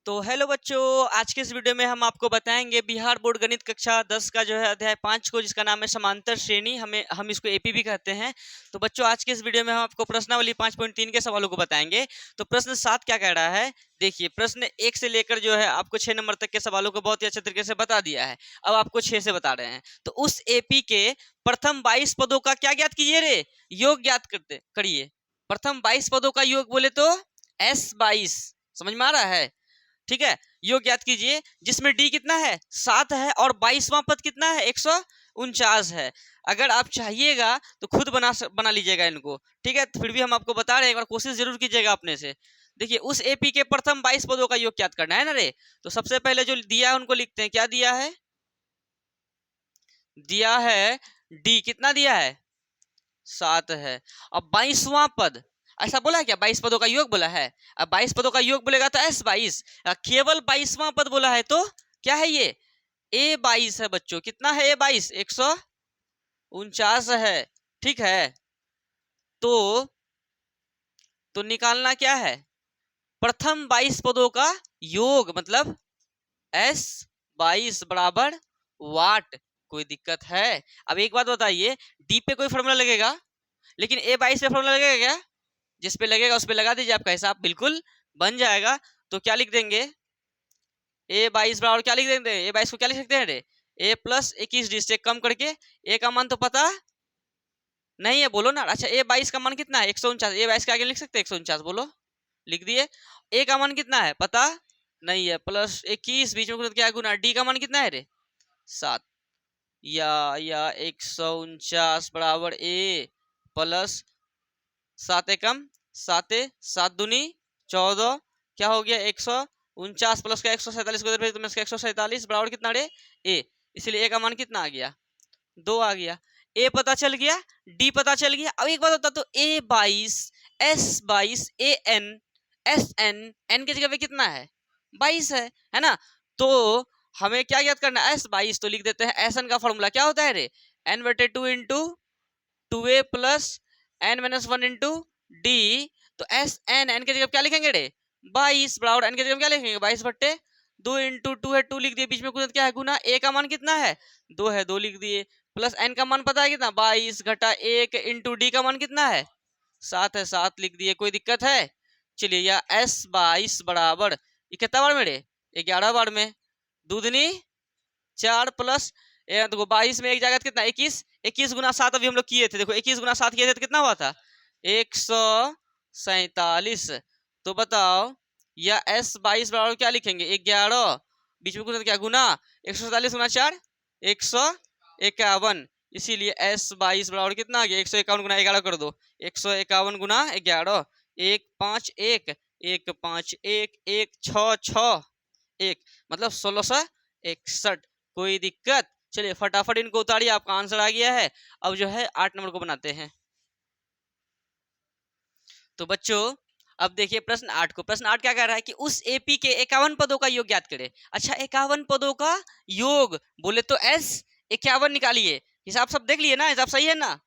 तो हेलो बच्चों, आज के इस वीडियो में हम आपको बताएंगे बिहार बोर्ड गणित कक्षा 10 का जो है अध्याय 5 को, जिसका नाम है समांतर श्रेणी। हम इसको एपी भी कहते हैं। तो बच्चों, आज के इस वीडियो में हम आपको प्रश्नावली 5.3 के सवालों को बताएंगे। तो प्रश्न 7 क्या कह रहा है, देखिए। प्रश्न 1 से लेकर जो है आपको 6 नंबर तक के सवालों को बहुत ही अच्छे तरीके से बता दिया है। अब आपको 6 से बता रहे हैं। तो उस एपी के प्रथम 22 पदों का क्या ज्ञात कीजिए रे, योग ज्ञात करते करिए। प्रथम 22 पदों का योग बोले तो S22। समझ में आ रहा है? ठीक है, योग ज्ञात कीजिए, जिसमें डी कितना है 7 है और 22वां पद कितना है 149 है। अगर आप चाहिएगा तो खुद बना लीजिएगा इनको, ठीक है। तो फिर भी हम आपको बता रहे हैं, एक बार कोशिश जरूर कीजिएगा अपने से। देखिए, उस एपी के प्रथम 22 पदों का योग ज्ञात करना है ना रे। तो सबसे पहले जो दिया है उनको लिखते हैं। क्या दिया है? दिया है डी, कितना दिया है 7 है। अब 22वां पद, ऐसा बोला है क्या? 22 पदों का योग बोला है। अब 22 पदों का योग बोलेगा तो S22। केवल 22वां पद बोला है तो क्या है ये? A22 है बच्चों। कितना है A22? 149 है। ठीक है, तो निकालना क्या है? प्रथम 22 पदों का योग, मतलब S22 बराबर वाट। कोई दिक्कत है? अब एक बात बताइए, डी पे कोई फॉर्मूला लगेगा, लेकिन A22 पे फॉर्मूला लगेगा क्या? जिस पे लगेगा उस पे लगा दीजिए, आपका हिसाब बिल्कुल बन जाएगा। तो क्या लिख देंगे? A22 बराबर क्या लिख देंगे? A22 को क्या लिख सकते हैं रे? A+21 डी से कम करके A का मान तो पता नहीं है, बोलो ना। अच्छा, A22 का मान कितना है? 149। A22 के आगे लिख सकते हैं 149, बोलो। लिख दिए। A का मान कितना है पता नहीं है, +21 बीच में क्या गुना, डी का मान कितना है रे 7। या 149 बराबर A प्लस 7 एकम 7 7 दूनी 14, क्या हो गया 149 प्लस का 147 को इधर भेज दो, 147 बराबर कितना रे A। इसलिए A का मान कितना आ गया? 2 आ गया। A पता चल गया, D पता चल गया। अब एक बात बता, तो A22 S22 AN SN, N की जगह पे कितना है 22 है ना। तो हमें क्या याद करना है? S22। तो लिख देते हैं SN का फॉर्मूला क्या होता है रे? N/2 into 2A plus N-1 into D. तो SN की जगह क्या लिखेंगे रे 22 बराबर N की जगह क्या लिखेंगे 22/2 इंटू 2 है 2 लिख दिए, बीच में कुछ क्या है गुना। A का मान कितना है 2 है, 2 लिख दिए, प्लस N का मान पता है कितना 22 घटा 1 इंटू डी का मान कितना है 7 है, 7 लिख दिए। कोई दिक्कत है? चलिए, या S22 बराबर ये कितना बार में रे 11 बार में, दूधनी 4 प्लस देखो 22 में एक जगह कितना 21, 21 गुना 7 अभी हम लोग किए थे। देखो 21 गुना 7 किए थे तो कितना हुआ था 147। तो बताओ, या S22 बराबर क्या लिखेंगे 11, बीच में क्या गुना 147 गुना 4 151। इसीलिए S22 बराबर कितना आ गया 151 गुना 11 कर दो, 151 गुना 11, 151 151 1 1 मतलब 1661। कोई दिक्कत? चलिए फटाफट इनको उतारिए, आपका आंसर आ गया है। अब जो है 8 नंबर को बनाते हैं। तो बच्चों, अब देखिए प्रश्न 8 को। प्रश्न 8 क्या कह रहा है कि उस एपी के 51 पदों का योग ज्ञात करें। अच्छा, 51 पदों का योग बोले तो S51 निकालिए। हिसाब सब देख लिए ना, हिसाब सही है ना।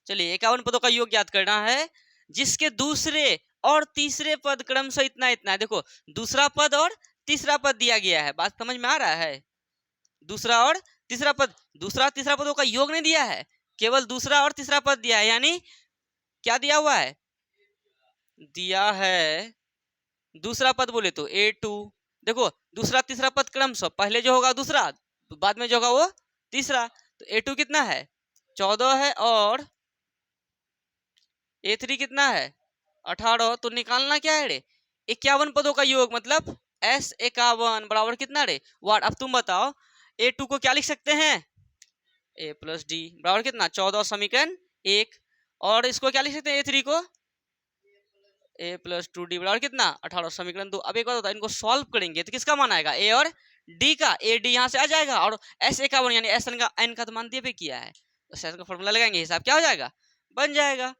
चलिए, 51 पदों का योग ज्ञात करना है, जिसके दूसरे और तीसरे पद क्रमशः इतना इतना है। देखो, दूसरा पद और तीसरा पद दिया गया है, बात समझ में आ रहा है? दूसरा और तीसरा पद, दूसरा तीसरा पदों का योग नहीं दिया है, केवल दूसरा और तीसरा पद दिया है। यानी क्या दिया हुआ है? दिया है दूसरा पद बोले तो A2। देखो, दूसरा तीसरा पद क्रमशः, पहले जो होगा दूसरा, बाद में जो होगा वो तीसरा। तो A2 कितना है 14 है, और A3 कितना है 18। तो निकालना क्या है रे 51 पदों का योग, मतलब S51 बराबर कितना रे वाट। अब तुम बताओ, A2 को क्या लिख सकते हैं? A+D बराबर कितना 14 समीकरण 1। और इसको क्या लिख सकते हैं A3 को? A+2D बराबर कितना 18 समीकरण 2। अब एक बात बताओ, इनको सॉल्व करेंगे तो किसका मान आएगा? A और D का। A D यहाँ से आ जाएगा, और S51 यानी SN का N का तो मान दिए पे किया है, तो SN का फॉर्मूला लगाएंगे, हिसाब क्या हो जाएगा बन जाएगा।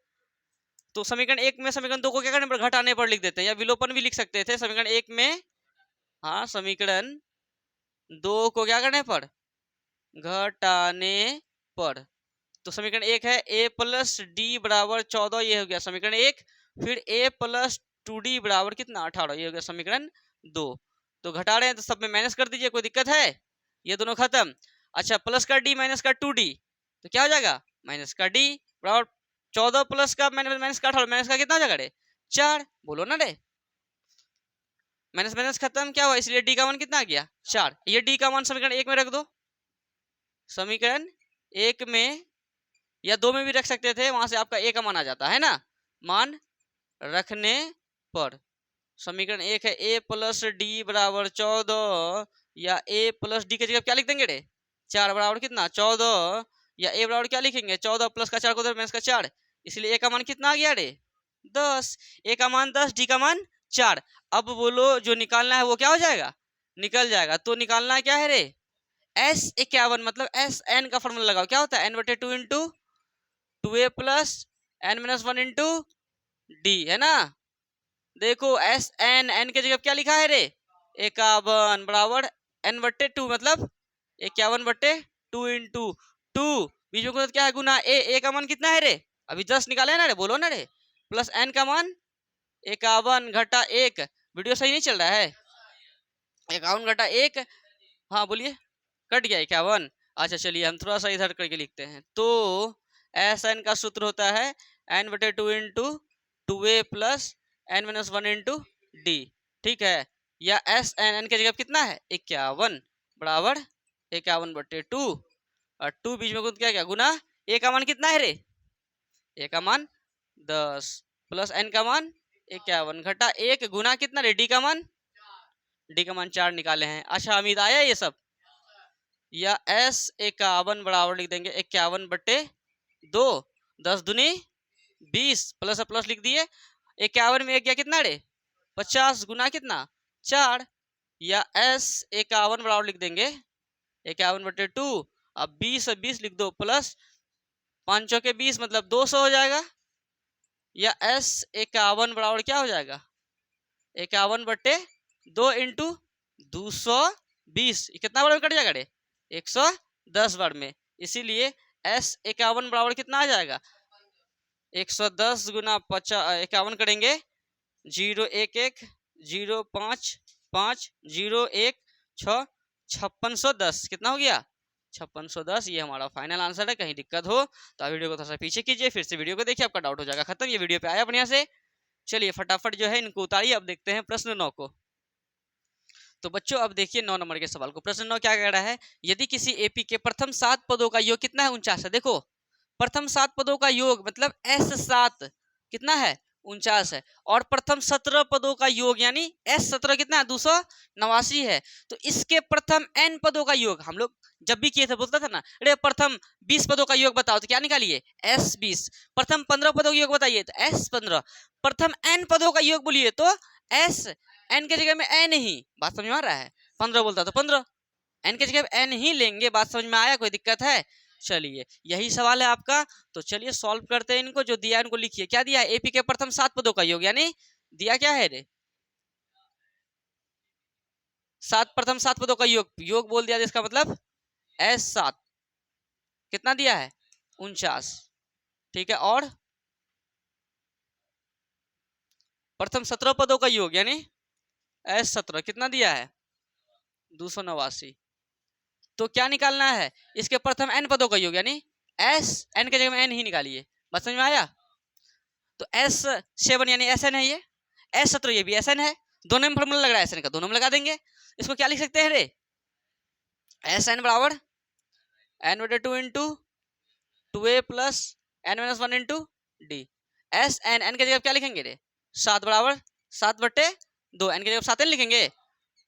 तो समीकरण 1 में समीकरण 2 को क्या करने पर घटाने पर लिख देते हैं, या विलोपन भी लिख सकते थे। समीकरण 1 में, हाँ, समीकरण 2 को क्या करने पर घटाने पर। तो समीकरण 1 है A+D बराबर 14, ये हो गया समीकरण 1। फिर A+2D बराबर कितना 18, ये हो गया समीकरण 2। तो घटा रहे हैं तो सब में माइनस कर दीजिए, कोई दिक्कत है? ये दोनों खत्म। अच्छा प्लस का डी माइनस का 2d, तो क्या हो जाएगा? माइनस का डी बराबर 14 प्लस का माइनस का 18, माइनस का कितना हो जाएगा रे? 4। बोलो ना रे, माइनस माइनस खत्म, क्या हुआ? इसलिए डी का मान कितना आ गया? 4। ये डी का मान समीकरण 1 में रख दो, समीकरण 1 में या 2 में भी रख सकते थे, वहां से आपका ए का मान आ जाता है ना। मान रखने पर समीकरण 1 है ए प्लस डी बराबर 14, या ए प्लस डी की जगह क्या लिख देंगे रे? 4 बराबर कितना? 14, या ए बराबर क्या लिखेंगे? 14 प्लस का 4 को उधर माइनस का 4, इसलिए ए का मान कितना आ गया रे? 10। ए का मान 10, डी का मान 4। अब बोलो जो निकालना है वो क्या हो जाएगा? निकल जाएगा। तो निकालना क्या है रे? S51, मतलब एस एन का फॉर्मूला लगाओ, क्या होता है? n/2 into 2a plus n-1 into D, है ना। देखो एस एन, एन की जगह क्या लिखा है रे? 51 बराबर n/2, मतलब 51/2 इंटू 2, बीच में क्या है? गुना ए का मान कितना है रे? अभी 10 निकाले ना रे, बोलो ना रे। प्लस एन का मान 51 घटा 1, वीडियो सही नहीं चल रहा है? 51 घटा 1, हाँ बोलिए। कट गया 51। अच्छा चलिए हम थोड़ा सा इधर करके लिखते हैं। तो एस एन का सूत्र होता है n/2 into 2a plus n-1 into D, ठीक है। या एस एन, एन की जगह कितना है? 51 बराबर 51/2, और 2 बीच में क्या क्या गुना ए का मान कितना है रे? ए का मान 10 प्लस एन का मान 51 घटा 1 गुना कितना रे? डी का मान, डी का मान 4 निकाले हैं। अच्छा उम्मीद आया ये सब? या S51 बराबर लिख देंगे 51/2, 10 दूनी 20, प्लस प्लस लिख दिए। 51 में एक गया कितना रे? 50 गुना कितना? 4, या S51 बराबर लिख देंगे 51/2, अब 20 लिख दो, प्लस 5 चौके 20, मतलब 200 हो जाएगा। या S51 बराबर क्या हो जाएगा? 51/2 इंटू 220, कितना बार में कट जाएगा रे? 110 बार में, इसीलिए S51 बराबर कितना आ जाएगा? 110 गुना 51 करेंगे 011 055 016 5610, कितना हो गया? 5610। ये हमारा फाइनल आंसर है। कहीं दिक्कत हो तो आप वीडियो को थोड़ा सा पीछे कीजिए, फिर से वीडियो को देखिए, आपका डाउट हो जाएगा खत्म। ये वीडियो पे आया बढ़िया से। चलिए फटाफट जो है इनको उतारिए। अब देखते हैं प्रश्न 9 को। तो बच्चों अब देखिए 9 नंबर के सवाल को। प्रश्न 9 क्या कह रहा है? यदि किसी एपी के प्रथम 7 पदों का योग कितना है? 49 है। देखो प्रथम 7 पदों का योग मतलब S7 कितना है? 49 है। और प्रथम 17 पदों का योग यानी S17 कितना है? 289 है। तो इसके प्रथम n पदों का योग हम लोग जब भी किए थे बोलता था ना, अरे प्रथम 20 पदों का योग बताओ, तो क्या निकालिए? S20। प्रथम 15 पदों का योग बताइए, तो S15। प्रथम n पदों का योग बोलिए तो S, n के जगह में n ही, बात समझ में आ रहा है? 15 बोलता तो 15, n के जगह n ही लेंगे। बात समझ में आया? कोई दिक्कत है? चलिए यही सवाल है आपका, तो चलिए सॉल्व करते हैं इनको। जो दिया है इनको लिखिए। क्या दिया है? एपी के प्रथम 7 पदों का योग, यानी दिया क्या है रे? 7 प्रथम 7 पदों का योग, योग बोल दिया, इसका मतलब S7 कितना दिया है? 49, ठीक है। और प्रथम 17 पदों का योग यानी S17 कितना दिया है? 289। तो क्या निकालना है? इसके प्रथम n पदों का योग यानी S, n के जगह में n ही निकालिए। बात समझ में आया? तो S7 यानी Sn है, ये S17 ये भी Sn है। दोनों में फॉर्मूला लग रहा है Sn का, दोनों में लगा देंगे। इसको क्या लिख सकते हैं रे? Sn बराबर n/2 into 2a plus n-1 into D. Sn, n के जगह क्या लिखेंगे रे? 7 बराबर 7/2, n के जगह 7 लिखेंगे।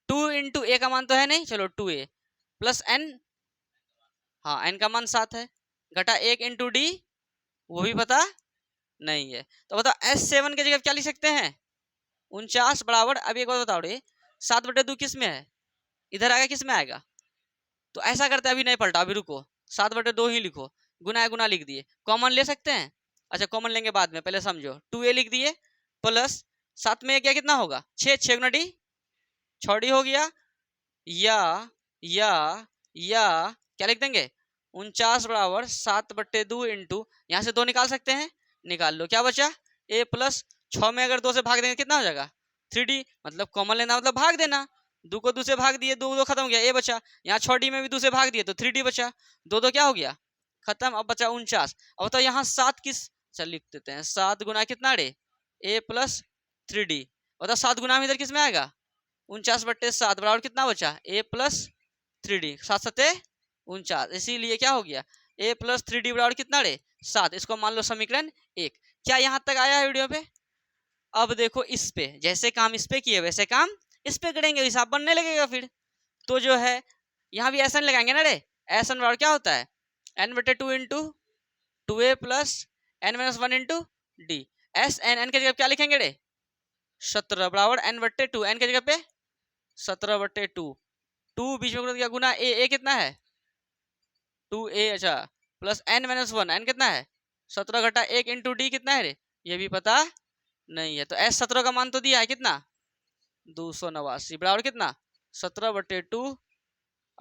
2 इंटू a का मान तो है नहीं, चलो 2a प्लस n, हाँ n का मान 7 है, घटा 1 इंटू डी, वो भी पता नहीं है। तो बताओ S7 की जगह क्या लिख सकते हैं? 49 बराबर, अब एक बात बताओ रे, 7/2 किस में है? इधर आएगा, किस में आएगा? तो ऐसा करते अभी नहीं पलटा, अभी रुको, 7/2 ही लिखो, गुना गुना लिख दिए। कॉमन ले सकते हैं? अच्छा कॉमन लेंगे बाद में, पहले समझो। 2a लिख दिए प्लस 7 में क्या कितना होगा? 6, 6 गुना डी, 6d हो गया। या क्या लिख देंगे? 49 बराबर 7/2 इंटू, यहाँ से 2 निकाल सकते हैं, निकाल लो। क्या बचा? a प्लस 6 में अगर 2 से भाग देंगे कितना हो जाएगा? 3d, मतलब कॉमन लेना मतलब भाग देना। 2 को 2 से भाग दिए, 2 2 खत्म हो गया, ए बचा। यहाँ 6D में भी 2 से भाग दिए तो 3D बचा, 2 2 क्या हो गया खत्म। अब बचा 49। अब बताओ यहाँ 7 किस, चल लिख देते हैं 7 गुना कितना रे a प्लस 3D। बताओ 7 गुना में इधर किस में आएगा 49/7 बराबर कितना बचा a प्लस 3D, 7 सत्ते 49, इसीलिए क्या हो गया a प्लस 3D बराबर कितना रे 7। इसको मान लो समीकरण 1। क्या यहाँ तक आया है वीडियो पे? अब देखो इस पे, जैसे काम इस पे किए वैसे काम इस पे करेंगे, हिसाब बनने लगेगा फिर। तो जो है यहाँ भी एस एन लगाएंगे ना रे, एस एन बराबर क्या होता है n/2 into 2a plus n-1 into D. S N, N की जगह क्या लिखेंगे रे 17 बराबर n/2, एन की जगह पे 17/2, 2 बीच में क्या गुना ए कितना है 2a, अच्छा प्लस n-1, एन कितना है 17 घटा 1 इंटू डी कितना है रे ये भी पता नहीं है। तो एस 17 का मान तो दिया है कितना 289 बराबर कितना 17/2,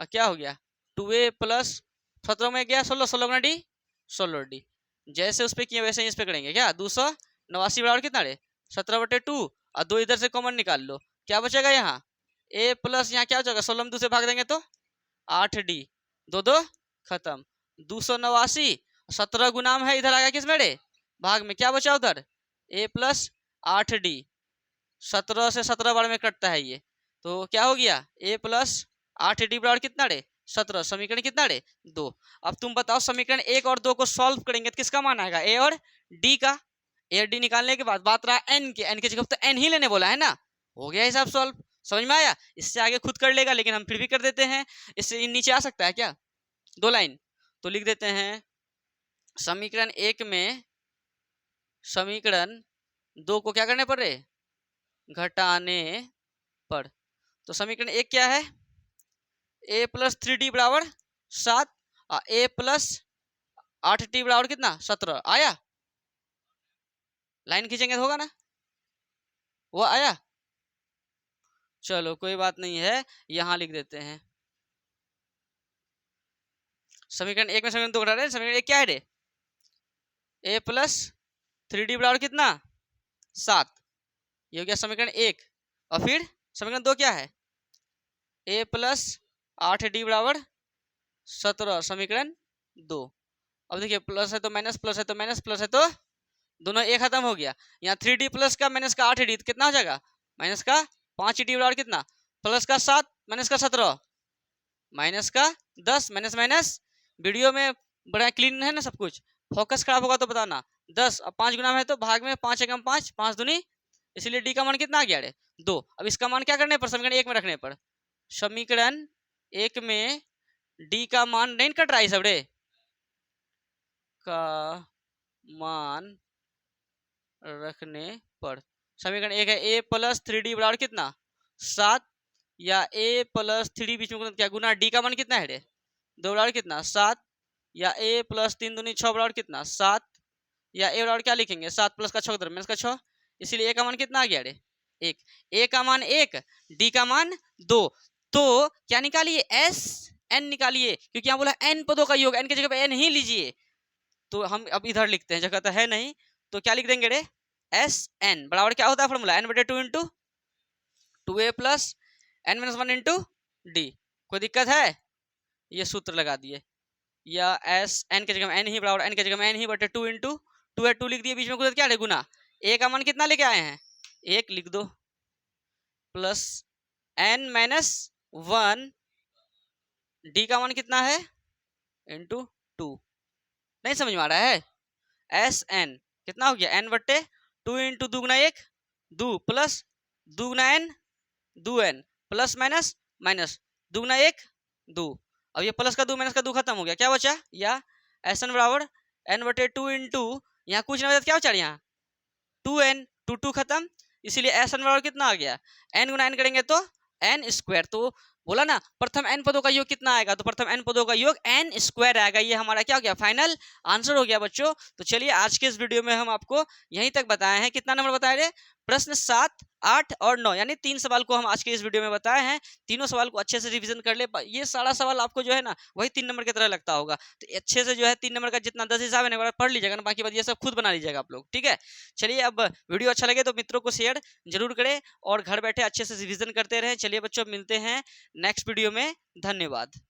क्या हो गया 2a प्लस 17 में गया 16, 16 गुना डी 16D। जैसे उस पे किए वैसे इस पे करेंगे। क्या 289 बराबर कितना रे 17/2, और 2 इधर से कॉमन निकाल लो, क्या बचेगा यहाँ a प्लस यहाँ क्या हो जाएगा 16 में 2 से भाग देंगे तो 8D, 2 2 खत्म। 289 17 गुनाम है, इधर आ गया किस में रे भाग में, क्या बचा उधर a प्लस 8D। 17 से 17 बार में कटता है ये, तो क्या हो गया a प्लस 8D बराबर कितना रे 17। समीकरण कितना रे 2। अब तुम बताओ समीकरण 1 और 2 को सॉल्व करेंगे तो किसका मान आएगा a और d का। a और d निकालने के बाद बात रहा n के, n की जगह तो n ही लेने बोला है ना, हो गया हिसाब सॉल्व। समझ में आया? इससे आगे खुद कर लेगा, लेकिन हम फिर भी कर देते हैं। इससे नीचे आ सकता है क्या 2 लाइन, तो लिख देते हैं समीकरण 1 में समीकरण 2 को क्या करने पर रे घटाने पर। तो समीकरण 1 क्या है a प्लस 3D बराबर 7 और a प्लस 8D बराबर कितना 17। आया? लाइन खींचेंगे तो होगा ना, वो आया? चलो कोई बात नहीं है, यहां लिख देते हैं समीकरण 1 में समीकरण 2 घटा रहे हैं। समीकरण 1 क्या है रे a प्लस 3D बराबर कितना 7, ये हो गया समीकरण 1। और फिर समीकरण 2 क्या है a प्लस 8D बराबर 17, समीकरण 2। अब देखिए प्लस है तो माइनस, प्लस है तो माइनस, प्लस है तो दोनों एक खत्म हो गया। यहाँ 3D प्लस का माइनस का 8D कितना हो जाएगा माइनस का 5D बराबर कितना प्लस का 7 माइनस का 17 माइनस का 10, माइनस माइनस। वीडियो में बड़ा क्लीन है ना सब कुछ, फोकस खराब होगा तो बताना। 10 अब 5 गुना में है तो भाग में 5 एकम 5, 5 दूनी, इसलिए डी का मान कितना आ गया रे 2। अब इसका मान क्या करने पर समीकरण 1 में रखने पर, समीकरण 1 में डी का मान नहीं कट रहा है सब रे, का मान रखने पर समीकरण 1 है a प्लस 3D बराबर कितना 7, या a प्लस 3D बीच में क्या गुना d का मान कितना है रे 2 बराबर कितना 7, या a प्लस 3 दूनी 6 बराबर कितना 7, या a बराबर क्या लिखेंगे 7 प्लस का 6 माइनस का 6, इसीलिए a का मान कितना आ गया रे 1। a का मान 1, d का मान 2। तो क्या निकालिए s n निकालिए, क्योंकि यहाँ बोला n पदों का योग, n की जगह पे n ही लीजिए। तो हम अब इधर लिखते हैं, जगह तो है नहीं तो क्या लिख देंगे रे एस एन बराबर क्या होता है formula n/2 into 2a plus n-1 into D. कोई दिक्कत है? ये सूत्र लगा दिए, या एस एन की जगह एन ही बराबर एन की जगह एन ही बटे 2 इंटू 2 है 2 लिख दिए, बीच में क्या है गुना, a का मान कितना लेके आए हैं 1 लिख दो, प्लस n-1 डी का मान कितना है इंटू 2। नहीं समझ में आ रहा है? एस एन कितना हो गया n/2 इंटू 2 गुना 1 2 प्लस 2 गुना n 2n plus minus minus 2 गुना 1 2। अब ये प्लस का 2 माइनस का 2 खत्म हो गया, क्या बचा, या एस एन बराबर n/2 इंटू यहाँ कुछ नहीं बचा, क्या बचा यहाँ 2n 2 2 खत्म, इसीलिए एस एन बराबर कितना आ गया n गुना n करेंगे तो n स्क्वायर। तो बोला ना प्रथम n पदों का योग कितना आएगा, तो प्रथम n पदों का योग n स्क्वायर आएगा। ये हमारा क्या हो गया फाइनल आंसर हो गया बच्चों। तो चलिए आज के इस वीडियो में हम आपको यहीं तक बताए हैं, कितना नंबर बताए रे प्रश्न 7, 8 और 9 यानी 3 सवाल को हम आज के इस वीडियो में बताए हैं। तीनों सवाल को अच्छे से रिवीजन कर ले। ये सारा सवाल आपको जो है ना वही 3 नंबर की तरह लगता होगा, तो अच्छे से जो है 3 नंबर का जितना 10 हिसाब है ना पढ़ लीजिएगा ना, बाकी बात ये सब खुद बना लीजिएगा आप लोग, ठीक है। चलिए, अब वीडियो अच्छा लगे तो मित्रों को शेयर जरूर करें और घर बैठे अच्छे से रिवीजन करते रहें। चलिए बच्चों, मिलते हैं नेक्स्ट वीडियो में। धन्यवाद।